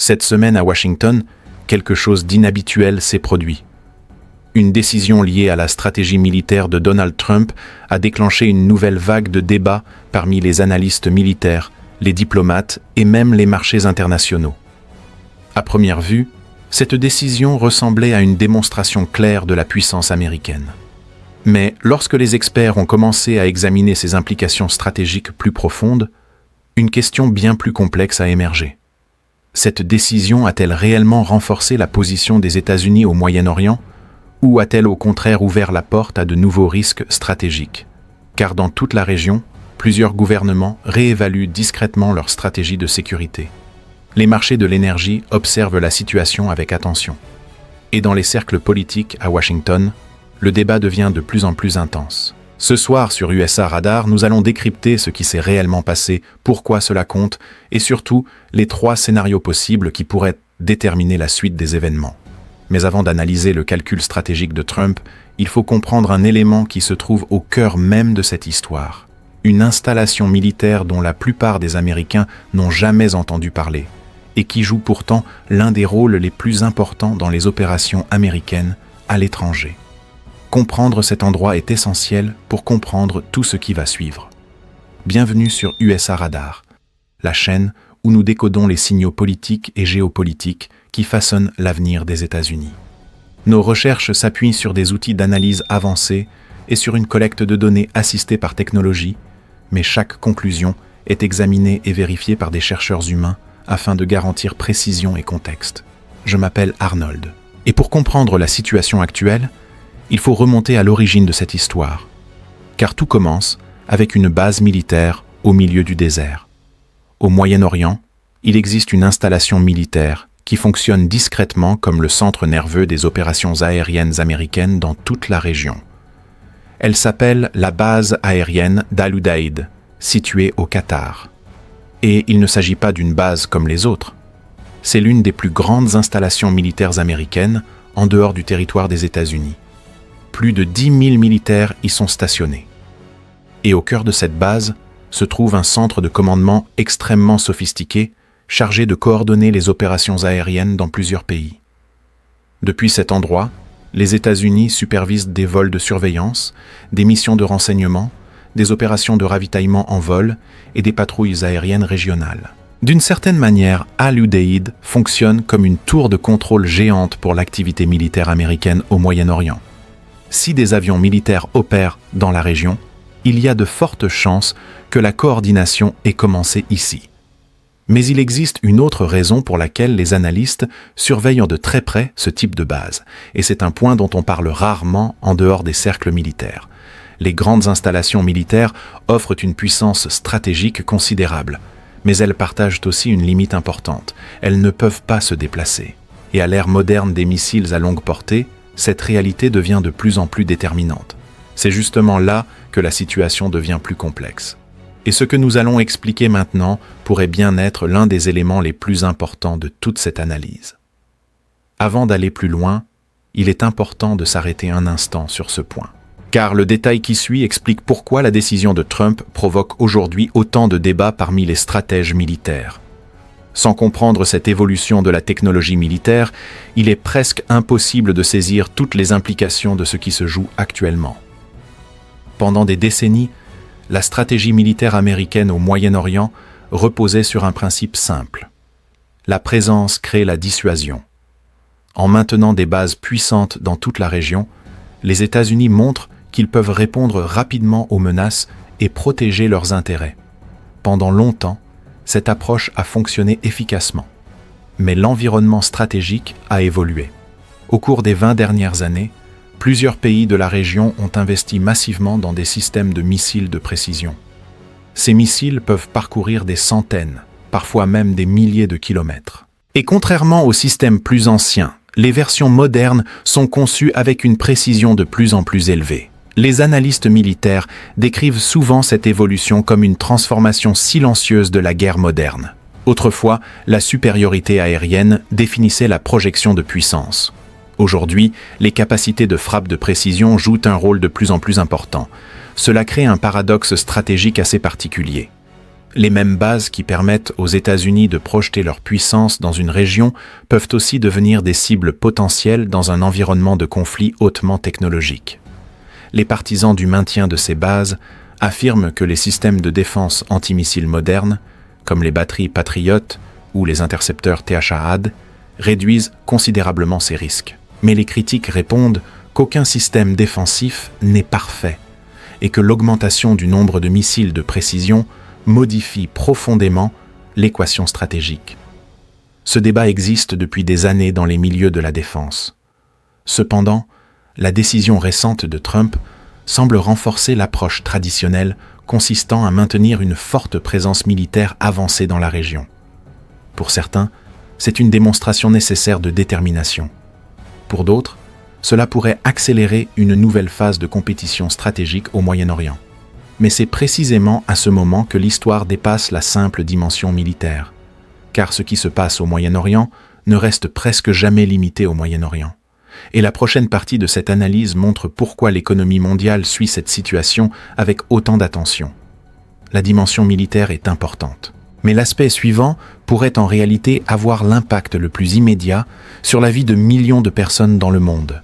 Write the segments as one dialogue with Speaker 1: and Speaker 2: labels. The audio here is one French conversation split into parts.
Speaker 1: Cette semaine à Washington, quelque chose d'inhabituel s'est produit. Une décision liée à la stratégie militaire de Donald Trump a déclenché une nouvelle vague de débats parmi les analystes militaires, les diplomates et même les marchés internationaux. À première vue, cette décision ressemblait à une démonstration claire de la puissance américaine. Mais lorsque les experts ont commencé à examiner ses implications stratégiques plus profondes, une question bien plus complexe a émergé. Cette décision a-t-elle réellement renforcé la position des États-Unis au Moyen-Orient, ou a-t-elle au contraire ouvert la porte à de nouveaux risques stratégiques? Car dans toute la région, plusieurs gouvernements réévaluent discrètement leur stratégie de sécurité. Les marchés de l'énergie observent la situation avec attention. Et dans les cercles politiques à Washington, le débat devient de plus en plus intense. Ce soir sur USA Radar, nous allons décrypter ce qui s'est réellement passé, pourquoi cela compte, et surtout les 3 scénarios possibles qui pourraient déterminer la suite des événements. Mais avant d'analyser le calcul stratégique de Trump, il faut comprendre un élément qui se trouve au cœur même de cette histoire. Une installation militaire dont la plupart des Américains n'ont jamais entendu parler, et qui joue pourtant l'un des rôles les plus importants dans les opérations américaines à l'étranger. Comprendre cet endroit est essentiel pour comprendre tout ce qui va suivre. Bienvenue sur USA Radar, la chaîne où nous décodons les signaux politiques et géopolitiques qui façonnent l'avenir des États-Unis. Nos recherches s'appuient sur des outils d'analyse avancés et sur une collecte de données assistée par technologie, mais chaque conclusion est examinée et vérifiée par des chercheurs humains afin de garantir précision et contexte. Je m'appelle Arnold. Et pour comprendre la situation actuelle, il faut remonter à l'origine de cette histoire, car tout commence avec une base militaire au milieu du désert. Au Moyen-Orient, il existe une installation militaire qui fonctionne discrètement comme le centre nerveux des opérations aériennes américaines dans toute la région. Elle s'appelle la base aérienne d'Al Udeid, située au Qatar. Et il ne s'agit pas d'une base comme les autres. C'est l'une des plus grandes installations militaires américaines en dehors du territoire des États-Unis. Plus de 10 000 militaires y sont stationnés. Et au cœur de cette base se trouve un centre de commandement extrêmement sophistiqué, chargé de coordonner les opérations aériennes dans plusieurs pays. Depuis cet endroit, les États-Unis supervisent des vols de surveillance, des missions de renseignement, des opérations de ravitaillement en vol et des patrouilles aériennes régionales. D'une certaine manière, Al Udeid fonctionne comme une tour de contrôle géante pour l'activité militaire américaine au Moyen-Orient. Si des avions militaires opèrent dans la région, il y a de fortes chances que la coordination ait commencé ici. Mais il existe une autre raison pour laquelle les analystes surveillent de très près ce type de base, et c'est un point dont on parle rarement en dehors des cercles militaires. Les grandes installations militaires offrent une puissance stratégique considérable, mais elles partagent aussi une limite importante. Elles ne peuvent pas se déplacer. Et à l'ère moderne des missiles à longue portée, cette réalité devient de plus en plus déterminante. C'est justement là que la situation devient plus complexe. Et ce que nous allons expliquer maintenant pourrait bien être l'un des éléments les plus importants de toute cette analyse. Avant d'aller plus loin, il est important de s'arrêter un instant sur ce point. Car le détail qui suit explique pourquoi la décision de Trump provoque aujourd'hui autant de débats parmi les stratèges militaires. Sans comprendre cette évolution de la technologie militaire, il est presque impossible de saisir toutes les implications de ce qui se joue actuellement. Pendant des décennies, la stratégie militaire américaine au Moyen-Orient reposait sur un principe simple. La présence crée la dissuasion. En maintenant des bases puissantes dans toute la région, les États-Unis montrent qu'ils peuvent répondre rapidement aux menaces et protéger leurs intérêts. Pendant longtemps, cette approche a fonctionné efficacement. Mais l'environnement stratégique a évolué. Au cours des 20 dernières années, plusieurs pays de la région ont investi massivement dans des systèmes de missiles de précision. Ces missiles peuvent parcourir des centaines, parfois même des milliers de kilomètres. Et contrairement aux systèmes plus anciens, les versions modernes sont conçues avec une précision de plus en plus élevée. Les analystes militaires décrivent souvent cette évolution comme une transformation silencieuse de la guerre moderne. Autrefois, la supériorité aérienne définissait la projection de puissance. Aujourd'hui, les capacités de frappe de précision jouent un rôle de plus en plus important. Cela crée un paradoxe stratégique assez particulier. Les mêmes bases qui permettent aux États-Unis de projeter leur puissance dans une région peuvent aussi devenir des cibles potentielles dans un environnement de conflit hautement technologique. Les partisans du maintien de ces bases affirment que les systèmes de défense antimissiles modernes, comme les batteries Patriot ou les intercepteurs THAAD, réduisent considérablement ces risques. Mais les critiques répondent qu'aucun système défensif n'est parfait et que l'augmentation du nombre de missiles de précision modifie profondément l'équation stratégique. Ce débat existe depuis des années dans les milieux de la défense. Cependant, la décision récente de Trump semble renforcer l'approche traditionnelle consistant à maintenir une forte présence militaire avancée dans la région. Pour certains, c'est une démonstration nécessaire de détermination. Pour d'autres, cela pourrait accélérer une nouvelle phase de compétition stratégique au Moyen-Orient. Mais c'est précisément à ce moment que l'histoire dépasse la simple dimension militaire, car ce qui se passe au Moyen-Orient ne reste presque jamais limité au Moyen-Orient. Et la prochaine partie de cette analyse montre pourquoi l'économie mondiale suit cette situation avec autant d'attention. La dimension militaire est importante. Mais l'aspect suivant pourrait en réalité avoir l'impact le plus immédiat sur la vie de millions de personnes dans le monde,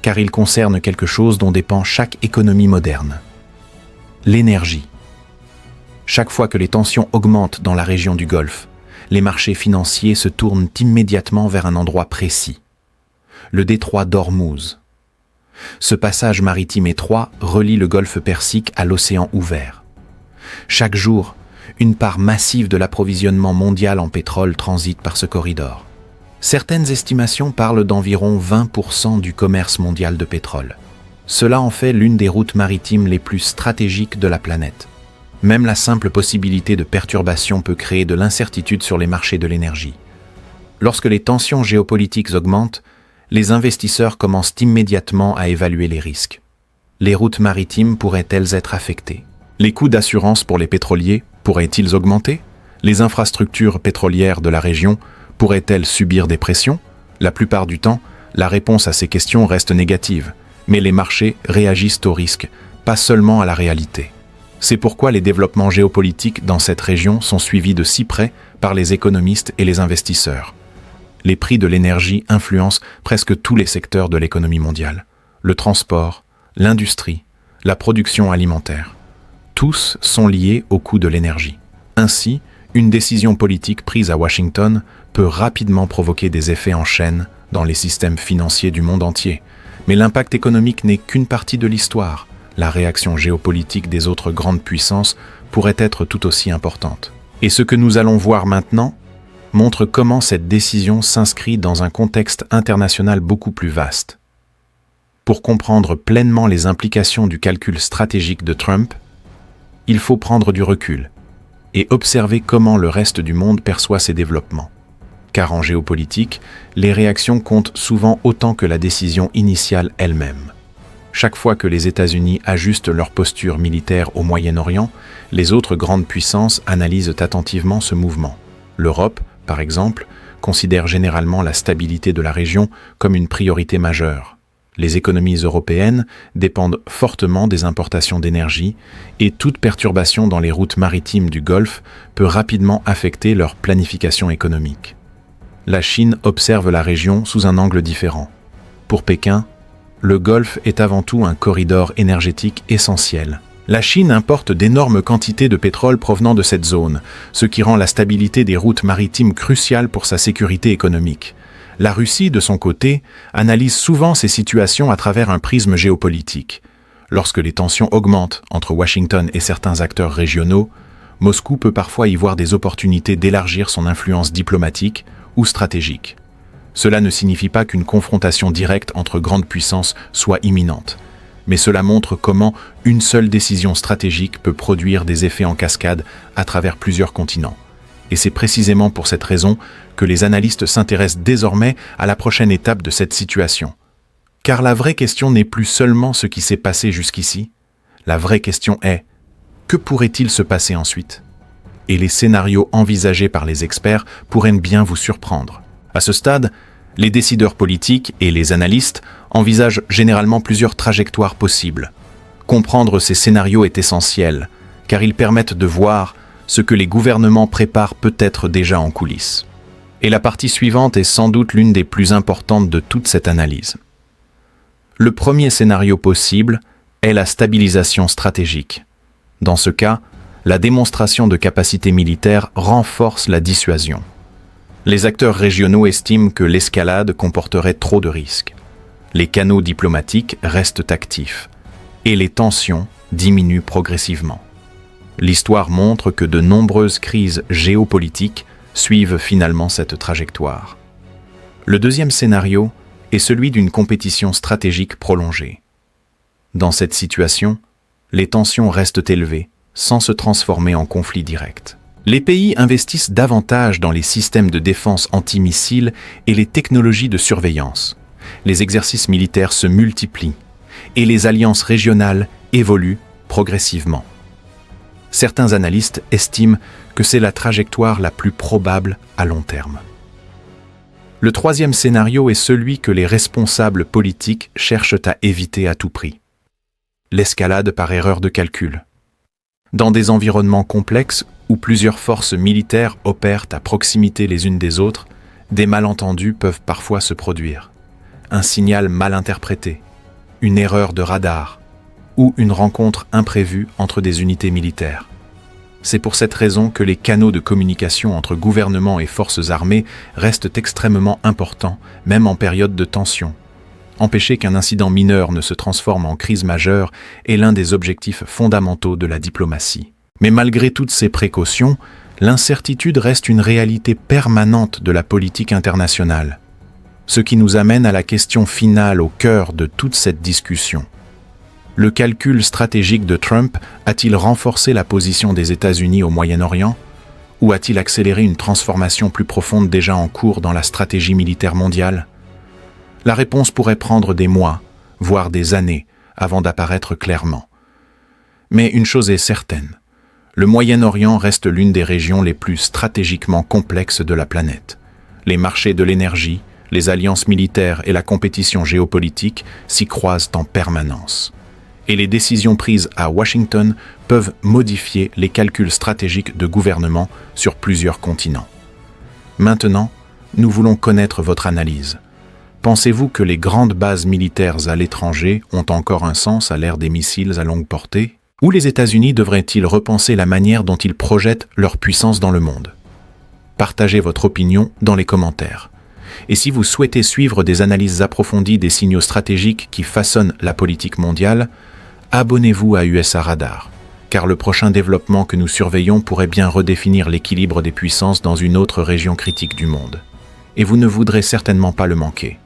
Speaker 1: car il concerne quelque chose dont dépend chaque économie moderne. L'énergie. Chaque fois que les tensions augmentent dans la région du Golfe, les marchés financiers se tournent immédiatement vers un endroit précis, le détroit d'Ormuz. Ce passage maritime étroit relie le golfe Persique à l'océan ouvert. Chaque jour, une part massive de l'approvisionnement mondial en pétrole transite par ce corridor. Certaines estimations parlent d'environ 20% du commerce mondial de pétrole. Cela en fait l'une des routes maritimes les plus stratégiques de la planète. Même la simple possibilité de perturbation peut créer de l'incertitude sur les marchés de l'énergie. Lorsque les tensions géopolitiques augmentent, les investisseurs commencent immédiatement à évaluer les risques. Les routes maritimes pourraient-elles être affectées? Les coûts d'assurance pour les pétroliers pourraient-ils augmenter? Les infrastructures pétrolières de la région pourraient-elles subir des pressions? La plupart du temps, la réponse à ces questions reste négative. Mais les marchés réagissent au risque, pas seulement à la réalité. C'est pourquoi les développements géopolitiques dans cette région sont suivis de si près par les économistes et les investisseurs. Les prix de l'énergie influencent presque tous les secteurs de l'économie mondiale. Le transport, l'industrie, la production alimentaire. Tous sont liés au coût de l'énergie. Ainsi, une décision politique prise à Washington peut rapidement provoquer des effets en chaîne dans les systèmes financiers du monde entier. Mais l'impact économique n'est qu'une partie de l'histoire. La réaction géopolitique des autres grandes puissances pourrait être tout aussi importante. Et ce que nous allons voir maintenant montre comment cette décision s'inscrit dans un contexte international beaucoup plus vaste. Pour comprendre pleinement les implications du calcul stratégique de Trump, il faut prendre du recul et observer comment le reste du monde perçoit ces développements. Car en géopolitique, les réactions comptent souvent autant que la décision initiale elle-même. Chaque fois que les États-Unis ajustent leur posture militaire au Moyen-Orient, les autres grandes puissances analysent attentivement ce mouvement. L'Europe, par exemple, considère généralement la stabilité de la région comme une priorité majeure. Les économies européennes dépendent fortement des importations d'énergie et toute perturbation dans les routes maritimes du Golfe peut rapidement affecter leur planification économique. La Chine observe la région sous un angle différent. Pour Pékin, le Golfe est avant tout un corridor énergétique essentiel. La Chine importe d'énormes quantités de pétrole provenant de cette zone, ce qui rend la stabilité des routes maritimes cruciale pour sa sécurité économique. La Russie, de son côté, analyse souvent ces situations à travers un prisme géopolitique. Lorsque les tensions augmentent entre Washington et certains acteurs régionaux, Moscou peut parfois y voir des opportunités d'élargir son influence diplomatique ou stratégique. Cela ne signifie pas qu'une confrontation directe entre grandes puissances soit imminente, mais cela montre comment une seule décision stratégique peut produire des effets en cascade à travers plusieurs continents. Et c'est précisément pour cette raison que les analystes s'intéressent désormais à la prochaine étape de cette situation. Car la vraie question n'est plus seulement ce qui s'est passé jusqu'ici, la vraie question est « que pourrait-il se passer ensuite ?» Et les scénarios envisagés par les experts pourraient bien vous surprendre. À ce stade, les décideurs politiques et les analystes envisagent généralement plusieurs trajectoires possibles. Comprendre ces scénarios est essentiel, car ils permettent de voir ce que les gouvernements préparent peut-être déjà en coulisses. Et la partie suivante est sans doute l'une des plus importantes de toute cette analyse. Le premier scénario possible est la stabilisation stratégique. Dans ce cas, la démonstration de capacités militaires renforce la dissuasion. Les acteurs régionaux estiment que l'escalade comporterait trop de risques. Les canaux diplomatiques restent actifs et les tensions diminuent progressivement. L'histoire montre que de nombreuses crises géopolitiques suivent finalement cette trajectoire. Le deuxième scénario est celui d'une compétition stratégique prolongée. Dans cette situation, les tensions restent élevées sans se transformer en conflit direct. Les pays investissent davantage dans les systèmes de défense antimissiles et les technologies de surveillance. Les exercices militaires se multiplient et les alliances régionales évoluent progressivement. Certains analystes estiment que c'est la trajectoire la plus probable à long terme. Le troisième scénario est celui que les responsables politiques cherchent à éviter à tout prix. L'escalade par erreur de calcul. Dans des environnements complexes où plusieurs forces militaires opèrent à proximité les unes des autres, des malentendus peuvent parfois se produire. Un signal mal interprété, une erreur de radar ou une rencontre imprévue entre des unités militaires. C'est pour cette raison que les canaux de communication entre gouvernements et forces armées restent extrêmement importants, même en période de tension. Empêcher qu'un incident mineur ne se transforme en crise majeure est l'un des objectifs fondamentaux de la diplomatie. Mais malgré toutes ces précautions, l'incertitude reste une réalité permanente de la politique internationale. Ce qui nous amène à la question finale au cœur de toute cette discussion. Le calcul stratégique de Trump a-t-il renforcé la position des États-Unis au Moyen-Orient? Ou a-t-il accéléré une transformation plus profonde déjà en cours dans la stratégie militaire mondiale? La réponse pourrait prendre des mois, voire des années, avant d'apparaître clairement. Mais une chose est certaine, le Moyen-Orient reste l'une des régions les plus stratégiquement complexes de la planète. Les marchés de l'énergie, les alliances militaires et la compétition géopolitique s'y croisent en permanence. Et les décisions prises à Washington peuvent modifier les calculs stratégiques de gouvernement sur plusieurs continents. Maintenant, nous voulons connaître votre analyse. Pensez-vous que les grandes bases militaires à l'étranger ont encore un sens à l'ère des missiles à longue portée? Ou les États-Unis devraient-ils repenser la manière dont ils projettent leur puissance dans le monde? Partagez votre opinion dans les commentaires. Et si vous souhaitez suivre des analyses approfondies des signaux stratégiques qui façonnent la politique mondiale, abonnez-vous à USA Radar, car le prochain développement que nous surveillons pourrait bien redéfinir l'équilibre des puissances dans une autre région critique du monde. Et vous ne voudrez certainement pas le manquer.